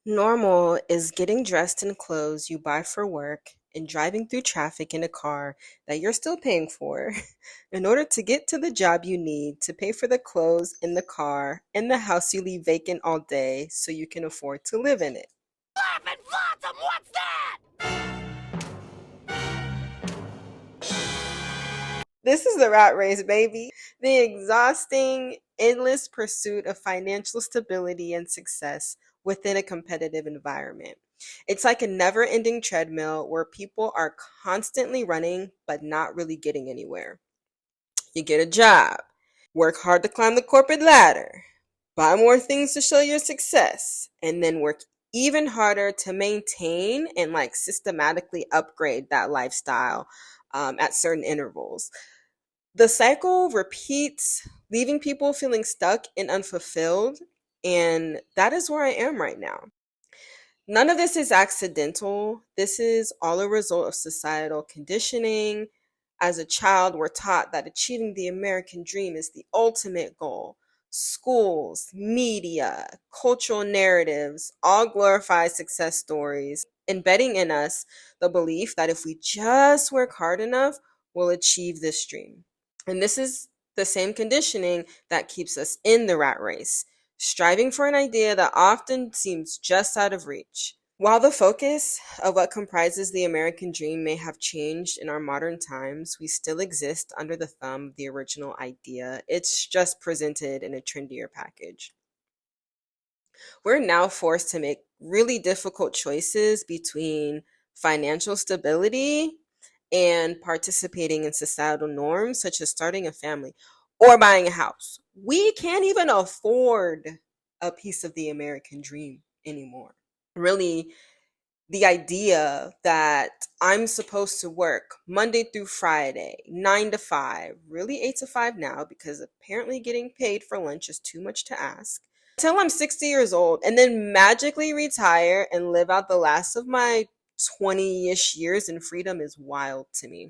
Normal is getting dressed in clothes you buy for work and driving through traffic in a car that you're still paying for in order to get to the job you need to pay for the clothes in the car and the house you leave vacant all day so you can afford to live in it. Laughing Flotsam, what's that? This is the rat race, baby. The exhausting, endless pursuit of financial stability and success within a competitive environment. It's like a never ending treadmill where people are constantly running but not really getting anywhere. You get a job, work hard to climb the corporate ladder, buy more things to show your success, and then work even harder to maintain and like systematically upgrade that lifestyle at certain intervals. The cycle repeats, leaving people feeling stuck and unfulfilled. And that is where I am right now. None of this is accidental. This is all a result of societal conditioning. As a child, we're taught that achieving the American dream is the ultimate goal. Schools, media, cultural narratives all glorify success stories, embedding in us the belief that if we just work hard enough, we'll achieve this dream. And this is the same conditioning that keeps us in the rat race, striving for an idea that often seems just out of reach. While the focus of what comprises the American dream may have changed in our modern times, we still exist under the thumb of the original idea. It's just presented in a trendier package. We're now forced to make really difficult choices between financial stability and participating in societal norms, such as starting a family or buying a house. We can't even afford a piece of the American dream anymore. Really, the idea that I'm supposed to work Monday through Friday, 9 to 5, really 8 to 5 now, because apparently getting paid for lunch is too much to ask, until I'm 60 years old and then magically retire and live out the last of my 20-ish years in freedom is wild to me.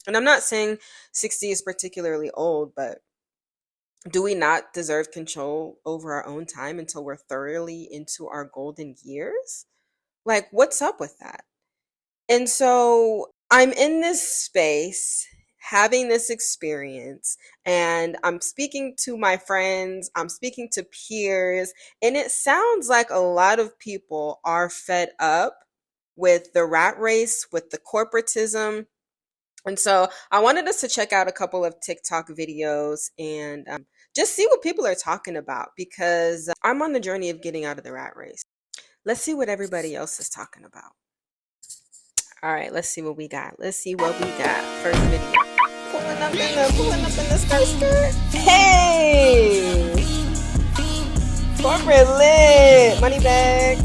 And I'm not saying 60 is particularly old, but do we not deserve control over our own time until we're thoroughly into our golden years? Like, what's up with that? And so I'm in this space having this experience, and I'm speaking to my friends, I'm speaking to peers, and it sounds like a lot of people are fed up with the rat race, with the corporatism. And so I wanted us to check out a couple of TikTok videos and just see what people are talking about because I'm on the journey of getting out of the rat race. Let's see what everybody else is talking about. All right, let's see what we got. Let's see what we got. First video. Pulling up in the skirt. Hey! Corporate lit. Money bags.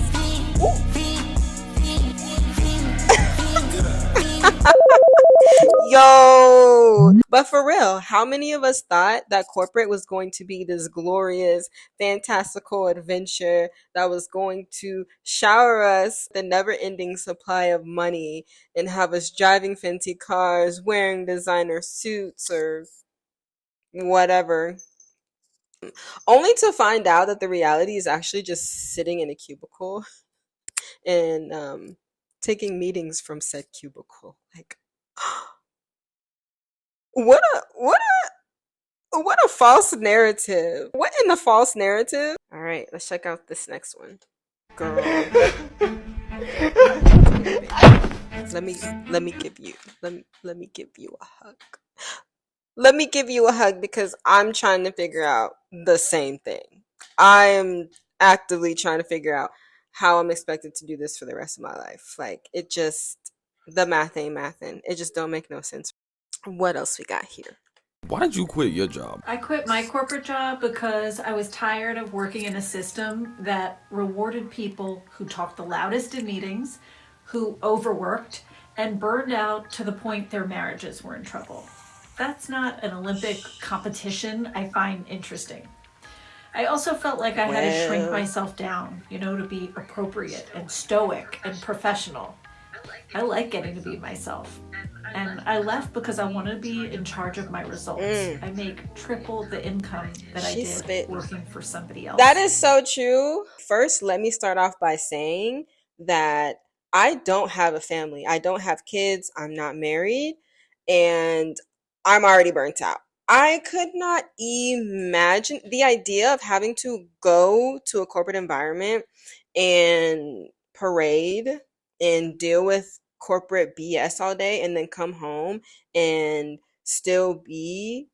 Yo, but for real, how many of us thought that corporate was going to be this glorious, fantastical adventure that was going to shower us the never-ending supply of money and have us driving fancy cars, wearing designer suits or whatever, only to find out that the reality is actually just sitting in a cubicle and taking meetings from said cubicle. Like, what a false narrative. What in the false narrative? All right, let's check out this next one. Girl. let me give you a hug. Let me give you a hug because I'm trying to figure out the same thing. I am actively trying to figure out how I'm expected to do this for the rest of my life. Like, the math ain't mathin'. It just don't make no sense. What else we got here? Why did you quit your job? I quit my corporate job because I was tired of working in a system that rewarded people who talked the loudest in meetings, who overworked, and burned out to the point their marriages were in trouble. That's not an Olympic competition I find interesting. I also felt like I had to shrink myself down, to be appropriate and stoic and professional. I like getting to be myself. And I left because I want to be in charge of my results. I make triple the income that I She did spit. working for somebody That else. is so true. First, let me start off by saying that I don't have a family. I don't have kids. I'm not married. And I'm already burnt out. I could not imagine the idea of having to go to a corporate environment and parade and deal with corporate BS all day and then come home and still be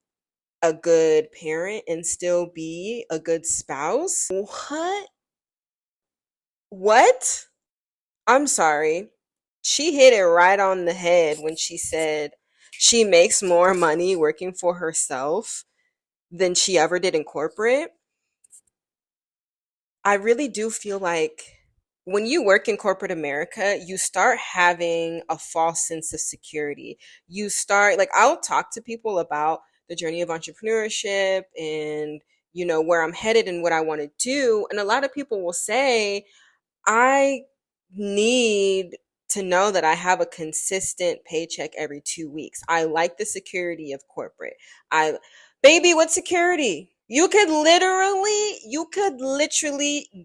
a good parent and still be a good spouse. What? What? I'm sorry. She hit it right on the head when she said she makes more money working for herself than she ever did in corporate. I really do feel like when you work in corporate America, you start having a false sense of security. You start, like, I'll talk to people about the journey of entrepreneurship and, where I'm headed and what I want to do. And a lot of people will say, I need to know that I have a consistent paycheck every 2 weeks. I like the security of corporate. I, baby, what security? You could literally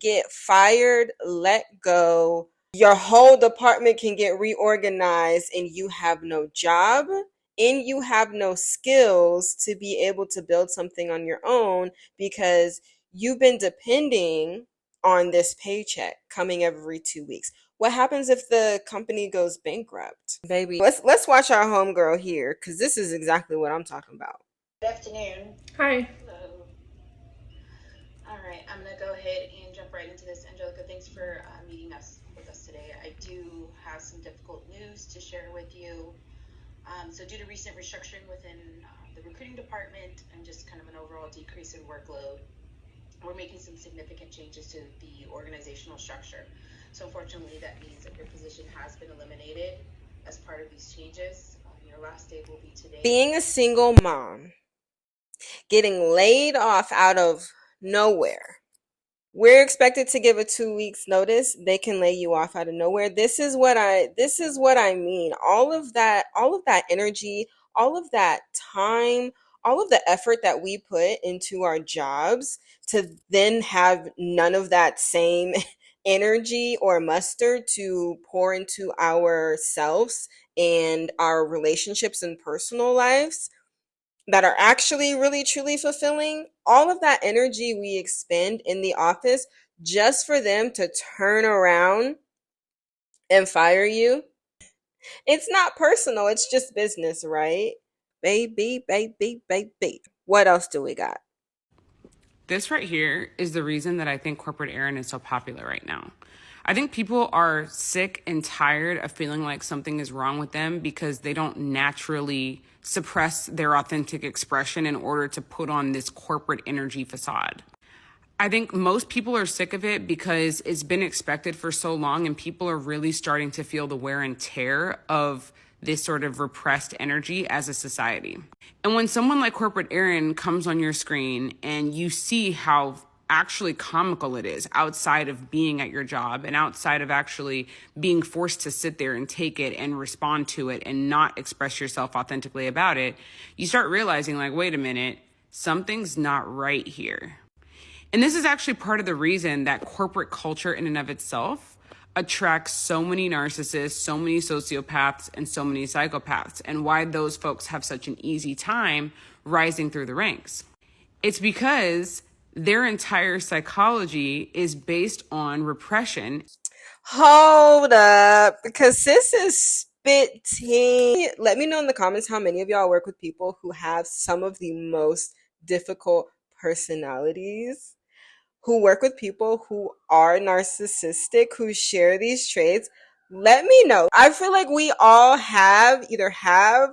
get fired, let go. Your whole department can get reorganized and you have no job and you have no skills to be able to build something on your own because you've been depending on this paycheck coming every 2 weeks. What happens if the company goes bankrupt? Baby, let's watch our homegirl here because this is exactly what I'm talking about. Good afternoon. Hi. Hello. All right, I'm gonna go ahead and jump right into this. Angelica, thanks for meeting us with us today. I do have some difficult news to share with you. So due to recent restructuring within the recruiting department and just kind of an overall decrease in workload, we're making some significant changes to the organizational structure. So unfortunately, that means that your position has been eliminated as part of these changes. Your last day will be today. Being a single mom, getting laid off out of nowhere. We're expected to give a 2 weeks notice. They can lay you off out of nowhere. This is what I mean. All of that energy, all of that time, all of the effort that we put into our jobs to then have none of that same energy or mustard to pour into ourselves and our relationships and personal lives that are actually really truly fulfilling, all of that energy we expend in the office just for them to turn around and fire you. It's not personal, it's just business, right? Baby, baby, baby. What else do we got? This right here is the reason that I think corporate Aaron is so popular right now. I think people are sick and tired of feeling like something is wrong with them because they don't naturally suppress their authentic expression in order to put on this corporate energy facade. I think most people are sick of it because it's been expected for so long and people are really starting to feel the wear and tear of this sort of repressed energy as a society. And when someone like Corporate Aaron comes on your screen and you see how actually comical it is outside of being at your job and outside of actually being forced to sit there and take it and respond to it and not express yourself authentically about it, you start realizing, like, wait a minute, something's not right here. And this is actually part of the reason that corporate culture in and of itself attracts so many narcissists, so many sociopaths, and so many psychopaths, and why those folks have such an easy time rising through the ranks. It's because their entire psychology is based on repression. Hold up, because sis is spitting. Let me know in the comments how many of y'all work with people who have some of the most difficult personalities, who work with people who are narcissistic, who share these traits. Let me know. I feel like we all either have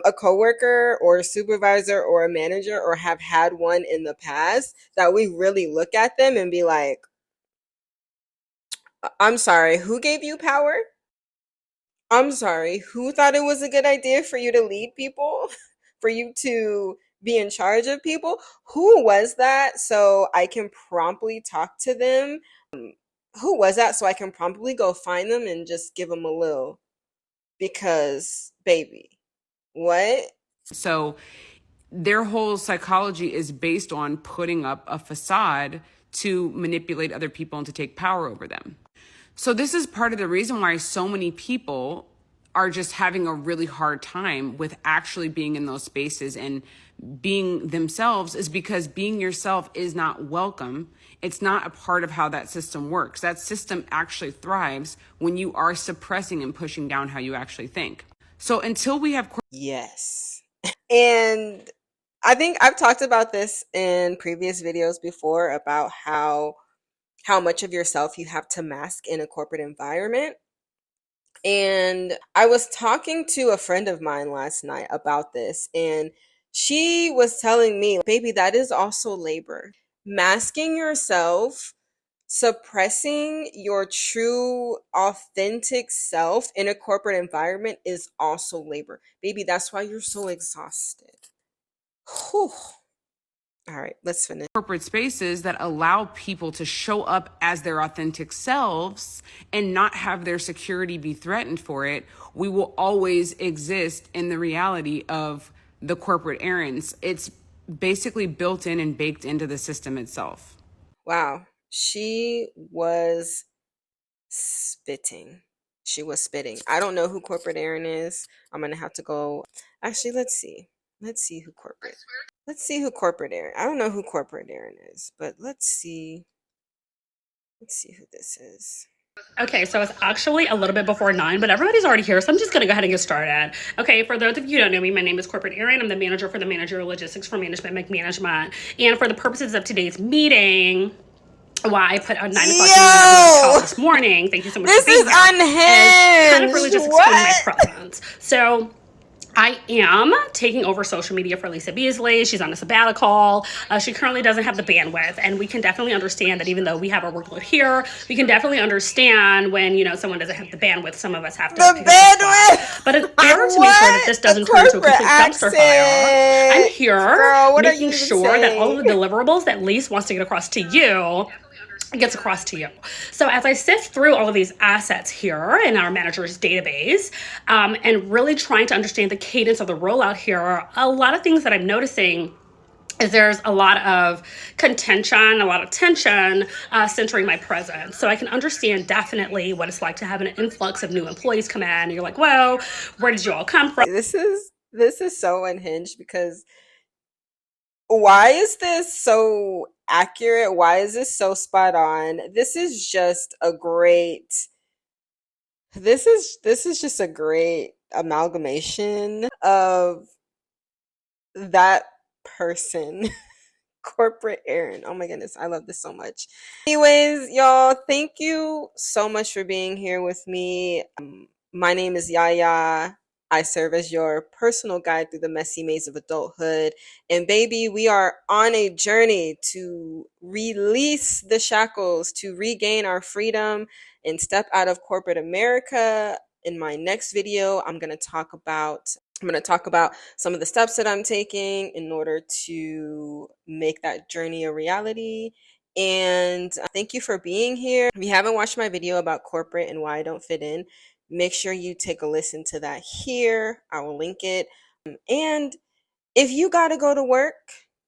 a coworker or a supervisor or a manager or have had one in the past that we really look at them and be like, I'm sorry, who gave you power? I'm sorry, who thought it was a good idea for you to lead people? For you to be in charge of people? Who was that so I can promptly talk to them? Who was that so I can promptly go find them and just give them a little because, baby, what? So their whole psychology is based on putting up a facade to manipulate other people and to take power over them. So this is part of the reason why so many people are just having a really hard time with actually being in those spaces and being themselves, is because being yourself is not welcome. It's not a part of how that system works. That system actually thrives when you are suppressing and pushing down how you actually think. So until we have Yes. And I think I've talked about this in previous videos before about how much of yourself you have to mask in a corporate environment. And I was talking to a friend of mine last night about this, and she was telling me, baby, that is also labor. Masking yourself, suppressing your true, authentic self in a corporate environment is also labor. Baby, that's why you're so exhausted. Whew. All right, let's finish. corporate spaces that allow people to show up as their authentic selves and not have their security be threatened for it, we will always exist in the reality of the corporate errands. It's basically built in and baked into the system itself. Wow, she was spitting. She was spitting. I don't know who Corporate Aaron is. I'm gonna have to go. Actually, let's see. Let's see who corporate. Let's see who Corporate Aaron. I don't know who Corporate Aaron is, but let's see. Let's see who this is. Okay, so it's actually a little bit before 9, but everybody's already here, so I'm just going to go ahead and get started. Okay, for those of you who don't know me, my name is Corporate Erin. I'm the manager for the Managerial Logistics for Management McManagement. And for the purposes of today's meeting, why I put a 9 o'clock call this morning, thank you so much This for being is here, unhinged. kind of really just explain my presence. So I am taking over social media for Lisa Beasley. She's on a sabbatical. She currently doesn't have the bandwidth, and we can definitely understand that even though we have our workload here, we can definitely understand when, you know, someone doesn't have the bandwidth. Some of us have to pick up the slack. But in order to make sure that this doesn't turn into a complete dumpster fire, I'm here Girl, what are you making sure that all of the deliverables that Lisa wants to get across to you gets across to you. So as I sift through all of these assets here in our manager's database, and really trying to understand the cadence of the rollout here, a lot of things that I'm noticing is there's a lot of contention, a lot of tension centering my presence. So I can understand definitely what it's like to have an influx of new employees come in, and you're like, whoa, where did you all come from? This is so unhinged, because why is this so accurate? Why is this so spot on? This is just a great just a great amalgamation of that person. Corporate Aaron. Oh my goodness, I love this so much. Anyways, y'all, thank you so much for being here with me. My name is Yaya. I serve as your personal guide through the messy maze of adulthood. And baby, we are on a journey to release the shackles, to regain our freedom and step out of corporate America. In my next video, I'm going to talk about some of the steps that I'm taking in order to make that journey a reality. And thank you for being here. If you haven't watched my video about corporate and why I don't fit in, make sure you take a listen to that here. I will link it. And if you got to go to work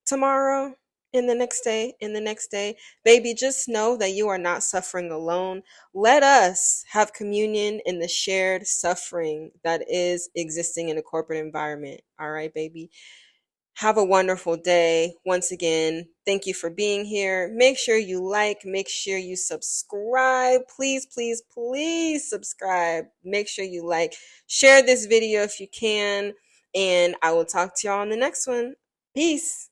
tomorrow, in the next day, baby, just know that you are not suffering alone. Let us have communion in the shared suffering that is existing in a corporate environment. All right, baby. Have a wonderful day. Once again, thank you for being here. Make sure you like, make sure you subscribe. Please, please, please subscribe. Make sure you like, share this video if you can, and I will talk to y'all on the next one. Peace.